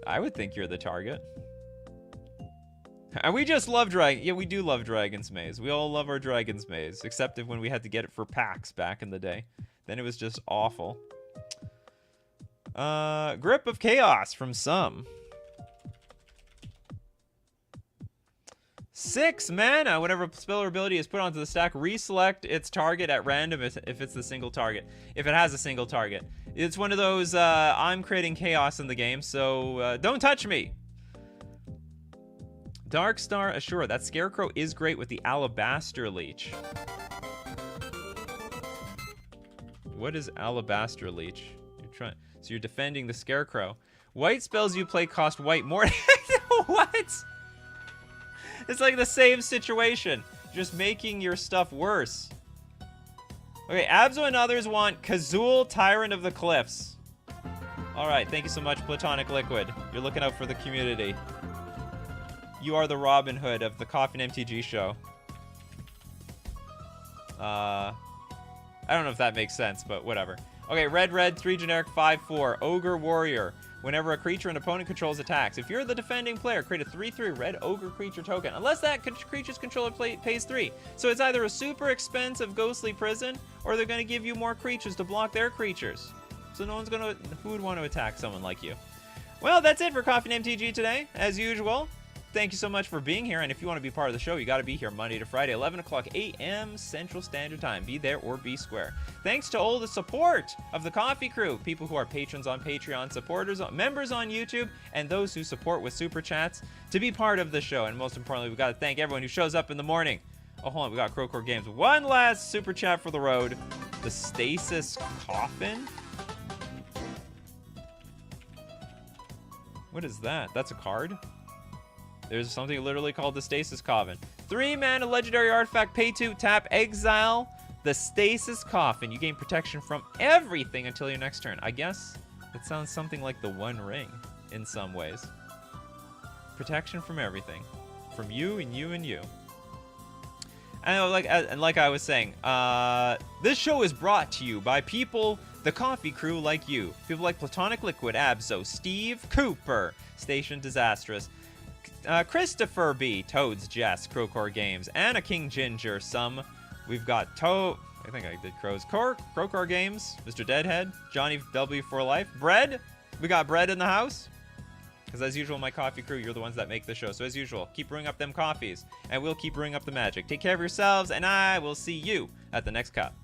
I would think you're the target. And we just love Dragon. Yeah, we do love Dragon's Maze. We all love our Dragon's Maze, except when we had to get it for packs back in the day. Then it was just awful. Grip of Chaos from some. 6 mana. Whenever a spell or ability is put onto the stack, reselect its target at random if it's the single target. If it has a single target. It's one of those, I'm creating chaos in the game, so don't touch me. Dark Star Ashura. That Scarecrow is great with the Alabaster Leech. What is Alabaster Leech? So you're defending the Scarecrow. White spells you play cost white more. What? It's like the same situation. Just making your stuff worse. Okay, Abzo and others want Kazul, Tyrant of the Cliffs. Alright, thank you so much, Platonic Liquid. You're looking out for the community. You are the Robin Hood of the Coffee and MTG show. I don't know if that makes sense, but whatever. Okay, red, 3 generic, 5/4. Ogre Warrior. Whenever a creature an opponent controls attacks, if you're the defending player, create a 3/3 red ogre creature token, unless that creature's controller pays 3. So it's either a super expensive ghostly prison, or they're going to give you more creatures to block their creatures. So no one's going to... Who would want to attack someone like you? Well, that's it for Coffee and MTG today, as usual. Thank you so much for being here, and if you want to be part of the show, you got to be here Monday to Friday, 11 o'clock a.m. Central Standard Time. Be there or be square. Thanks to all the support of the Coffee Crew, people who are patrons on Patreon, supporters, members on YouTube, and those who support with Super Chats to be part of the show. And most importantly, we got to thank everyone who shows up in the morning. Oh, hold on, we got Crowcore Games. One last Super Chat for the road. The Stasis Coffin? What is that? That's a card? There's something literally called the Stasis Coffin. 3 mana legendary artifact, pay 2, tap, exile the Stasis Coffin. You gain protection from everything until your next turn. I guess it sounds something like the One Ring in some ways. Protection from everything. From you and you and you. And like I was saying, this show is brought to you by people, the Coffee Crew like you. People like Platonic Liquid, Abzo, Steve Cooper, Station Disastrous, Christopher B, Toads Jess, Crowcore Games, Anna King Ginger, we've got I think I did Crowcore Games, Mr. Deadhead, Johnny W for Life, Bread, we got Bread in the house, because as usual, my Coffee Crew, you're the ones that make the show, so as usual, keep brewing up them coffees, and we'll keep brewing up the magic. Take care of yourselves, and I will see you at the next cup.